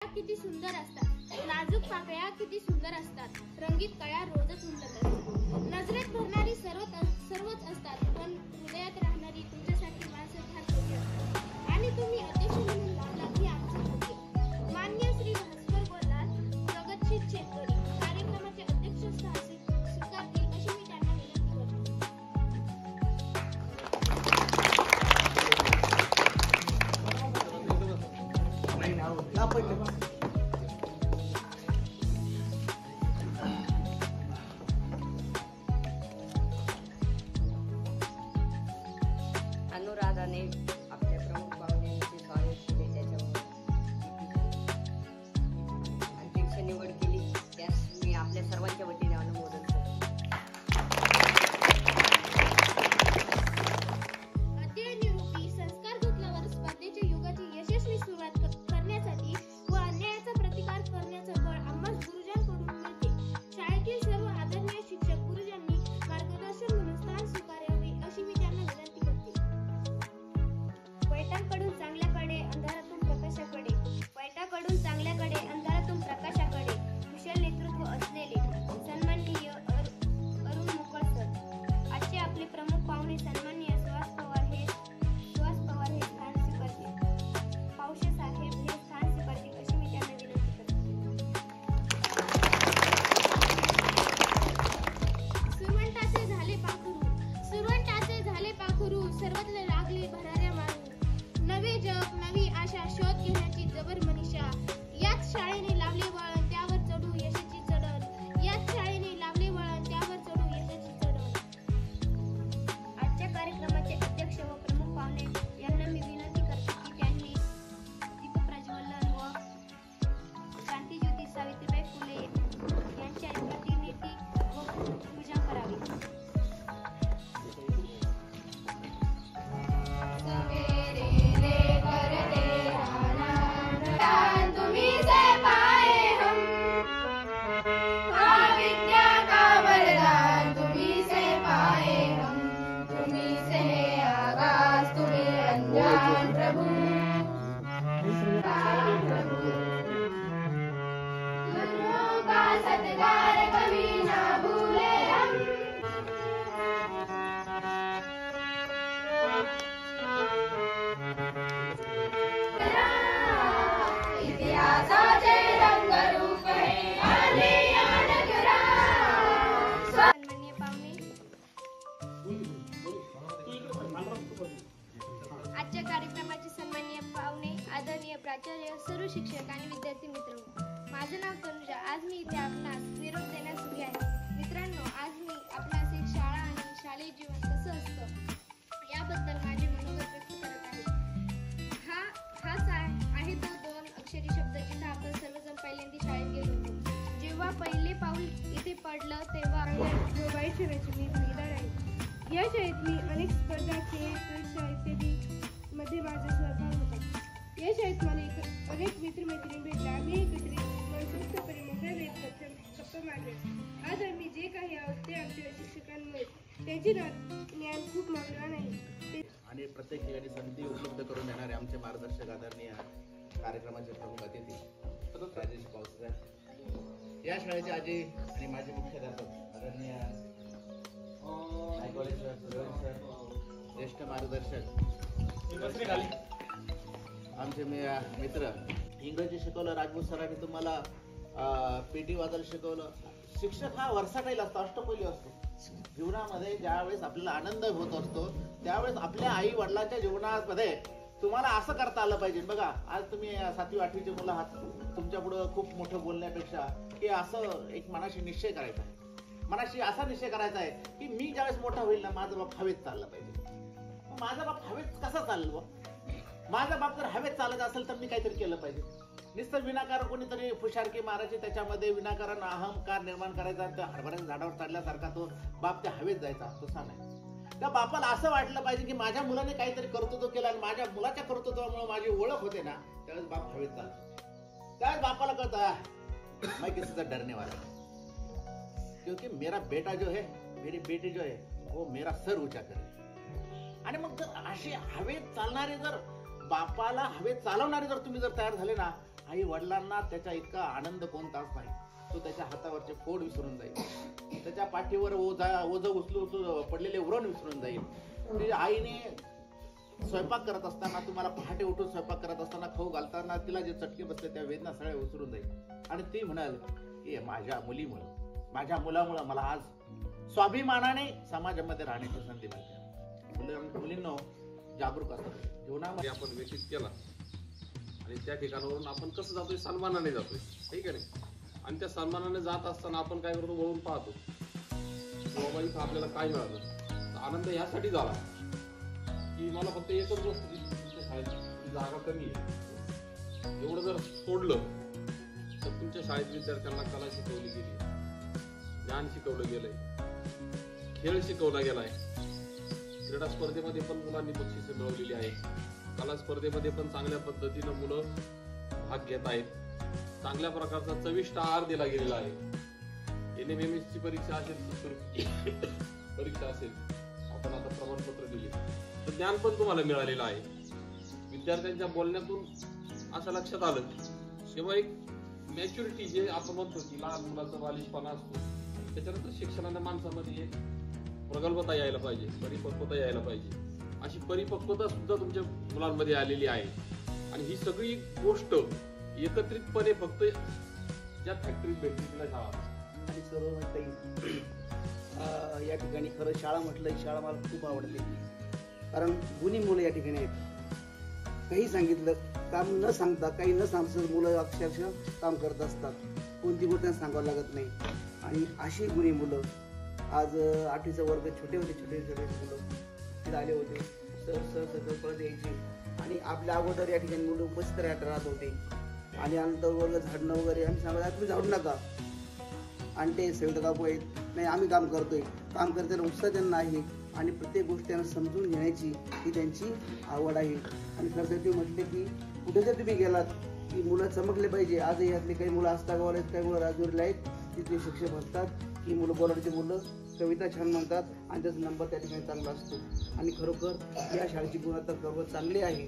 किती सुंदर असतात, नाजूक पाकळ्या किती सुंदर असतात, रंगीत कळ्या रोजच उमलत असतात. नजरेत भरणारी सर्वच असतात, पण हृदयात राहणारी तुमच्यासाठी माणसं फार कमी असतात. आणि तुम्ही अध्यक्ष म्हणून लावला ही आमची भाग्य. मान्य श्री भास्कर बोललात, प्रगतशील शेतकरी कार्यक्रमाचे अध्यक्ष स्वीकारतील अशी मी त्यांना विनंती करतो. अनुराधाने आपल्या प्रमुख पाहुण्यांची स्वागत केले, त्याच्यामुळे अध्यक्ष निवड केली, त्यास मी आपल्या सर्वांच्या वतीने अनुमोदन करतो. अध्ययनरूपी संस्कार घेतल्यावर स्पर्धेच्या युगाची यशस्वी सुरुवात करण्यासाठी व अन्यायाचा प्रतिकार करण्याचं बळ आम्हास गुरुजनांकडून मिळते. शाळेतील सर्व आदरणीय शिक्षक गुरुजांनी मार्गदर्शन म्हणून स्थान स्वीकारावे अशी मी त्यांना विनंती करते. पैठणकडून चांगल्याकडे अंधारातून प्रकाशाकडे, पैठणकडून चांगल्याकडे अंधारातून प्रकाशाकडे कुशल नेतृत्व असलेले सन्माननीय अरुण मुकळ सर, आजचे आपले प्रमुख पाहुणे सन्माननीय सुहास पवार हे स्थान स्वीकारतील. पावशे साहेब हे स्थान स्वीकारतील अशी मी त्यांना विनंती करते. सुरवंटाचे झाले पाखरू सर्वत्र लागले भराऱ्या मारू. नवे जग नवी आशा शोध घेण्याची जबर मनीषा. याच शाळेने लावले वळण त्यावर चढू यशाची चढण. याच शाळेने लावले वळण त्यावर चढू यशाची चढण. आजच्या कार्यक्रमाचे अध्यक्ष व प्रमुख पाहुणे यांना मी विनंती करते की त्यांनी दीपप्रज्वलन व क्रांतिज्योती सावित्रीबाई फुले यांच्या प्रतिनिधी व पूजा करावी. सन्माननीय पाहुणे, आजच्या कार्यक्रमाचे सन्माननीय पाहुणे, आदरणीय प्राचार्य, सर्व शिक्षक आणि विद्यार्थी मित्र, माझं नाव तनुजा. आज मी इथे आपणास निरोप देण्यास उभी आहे. मित्रांनो, आज मी आपणास एक शाळा आणि शालेय जीवन कसं असतं याबद्दल माझे मनोगत व्यक्त करत आहे. हाच आहे तो 2 अक्षरी शब्द जिथे आपण सर्वजण पहिल्यांदा शाळेत गेलो होतो. जेव्हा पहिले पाऊल इथे पडलं तेव्हा वाईट रचनेत निदान आहे. या शाळेत मी अनेक स्पर्धा, खेळ, परीक्षा इत्यादी मध्ये माझा सहभाग होता. या शाळेत मला अनेक मित्रमैत्रिणी भेटल्या. आम्ही एकत्रित मनसोक्तपणे मोठ्या वेळेत गप्पा मारले. आज आम्ही जे काही आहोत ते आमच्या शिक्षकांमुळे. त्यांचे ज्ञान खूप मौल्यवान आहे. आणि प्रत्येक ठिकाणी संधी उपलब्ध करून देणारे आमचे मार्गदर्शक आदरणीय कार्यक्रमाचे प्रमुख अतिथी राजेश पावसकर, या शाळेचे आजी आणि माझे मुख्याध्यापक आदरणीय नायकवाडे सर, सुरेश सर, ज्येष्ठ मार्गदर्शक आमचे मित्र. इंग्रजी शिकवलं, राजपूत सरांनी तुम्हाला पेटी वादळ शिकवलं. शिक्षक हा वर्साटाईल असतो, अष्टपैलू असतो. जीवनामध्ये ज्यावेळेस आपल्याला आनंद होत असतो त्यावेळेस आपल्या आई वडिलांच्या जीवनामध्ये तुम्हाला असं करता आलं पाहिजे. बघा, आज तुम्ही 7वी 8वीचे मुलं आहात. तुमच्या पुढं खूप मोठं बोलण्यापेक्षा की असं एक मनाशी निश्चय करायचा आहे. मनाशी असा निश्चय करायचा आहे की मी ज्यावेळेस मोठा होईल ना, माझा बाप हवेत चालला पाहिजे. माझा बाप हवेत कसा चाललो? माझा बाप जर हवेत चालत असेल तर मी काहीतरी केलं पाहिजे. नुसतं विनाकारण कोणीतरी फुशारकी मारायची, त्याच्यामध्ये विनाकारण अहंकार निर्माण करायचा, त्या हरभऱ्याच्या झाडावर चढल्यासारखा तो बाप त्या हवेत जायचा, तसा नाही. त्या बापाला असं वाटलं पाहिजे की माझ्या मुलाने काहीतरी कर्तृत्व केलं आणि माझ्या मुलाच्या कर्तृत्वामुळे माझी ओळख होते ना, त्यावेळेस बाप हवेत चालतो. त्यावेळेस बापाला कळतं मैं किसी से डरने वाला नहीं, क्योंकि मेरा बेटा जो है, मेरी बेटी जो है, वो मेरा सर ऊंचा करे. आणि मग जर असे हवेत चालणारे, जर बापाला हवेत चालवणारे जर तुम्ही जर तयार झाले ना, आई वडिलांना त्याच्या इतका आनंद कोणताच नाही. तो त्याच्या हातावरचे फोड विसरून जाईल, त्याच्या पाठीवर ओझ उचलून पडलेले उरण विसरून जाईल. म्हणजे आईने स्वयंपाक करत असताना, तुम्हाला पहाटे उठून स्वयंपाक करत असताना, खाऊ घालताना तिला जे चटके बसले त्या वेदना सगळ्या विसरून जाईल. आणि ती म्हणाल की माझ्या मुलीमुळं, माझ्या मुलामुळं मला आज स्वाभिमानाने समाजामध्ये राहण्याची संधी मिळते. मुलींनो जागरूक असतात जीवनामध्ये. आपण व्यतीत केला आणि त्या ठिकाणावरून आपण कसं जातोय, सन्मानाने जातोय, ठीक आहे ना. आणि त्या सन्मानाने जात असताना आपण काय करतो, वळून पाहतो बाबा इथं आपल्याला काय मिळालं. तर आनंद यासाठी झाला की मला फक्त एकच गोष्ट दिसली, तुमच्या शाळेत जागा कमी आहे. एवढं जर सोडलं तर तुमच्या शाळेत विद्यार्थ्यांना कला शिकवली गेली, ज्ञान शिकवलं गेलंय, खेळ शिकवला गेलाय. क्रीडा स्पर्धेमध्ये पण मुलांनी बक्षिसे मिळवलेली आहेत. कला स्पर्धेमध्ये पण चांगल्या पद्धतीनं मुलं भाग घेत आहेत. चांगल्या प्रकारचा चविष्ट आहार दिला गेलेला आहे. NMMS ची परीक्षा असेल, परीक्षा असेल, आपण आता प्रमाणपत्र दिले, तर ज्ञान पण तुम्हाला मिळालेलं आहे. विद्यार्थ्यांच्या बोलण्यातून असं लक्षात आलं किंवा एक मॅच्युरिटी जे आपण म्हणतो की लहान मुलाचा बालिशपणा असतो, त्याच्यानंतर शिक्षणाच्या माणसामध्ये एक प्रगल्भता यायला पाहिजे, परिपक्वता यायला पाहिजे. अशी परिपक्वता सुद्धा तुमच्या मुलांमध्ये आलेली आहे. आणि ही सगळी गोष्ट एकत्रितपणे फक्त ज्या फॅक्टरीत भेटली तिला शाळा. आणि सर्व म्हणता येईल या ठिकाणी खरं शाळा म्हटलं, ही शाळा मला खूप आवडते. कारण गुणी मुलं या ठिकाणी आहेत. काही सांगितलं काम न सांगता, काही न सांगता मुलं अक्षरशः काम करत असतात. कोणती गोष्ट त्यांना सांगावं लागत नाही. आणि अशी गुणी मुलं आज 8वीचा वर्ग छोटे मुलं तिथे आले होते. सर परत यायचे आणि आपल्या अगोदर या ठिकाणी मुलं उपस्थित राहत होते. आणि नंतर वर्ग झाडणं वगैरे आम्ही सांगत तुम्ही झाडू नका, आणि ते सविता काकू आहेत, नाही आम्ही काम करतोय. काम करताना उत्साह त्यांना आहे आणि प्रत्येक गोष्ट त्यांना समजून घेण्याची ही त्यांची आवड आहे. आणि खरं तर ते म्हटले की कुठे जर तुम्ही गेलात की मुलं चमकले पाहिजे. आजही यातले काही मुलं आस्तागावला आहेत, काही मुलं राजूरला आहेत. तिथले शिक्षक म्हणतात की मुलं बोराडची मुलं कविता छान म्हणतात आणि त्याचा नंबर त्या ठिकाणी चांगला असतो. आणि खरोखर या शाळेची गुणवत्ता खरोखर चांगली आहे.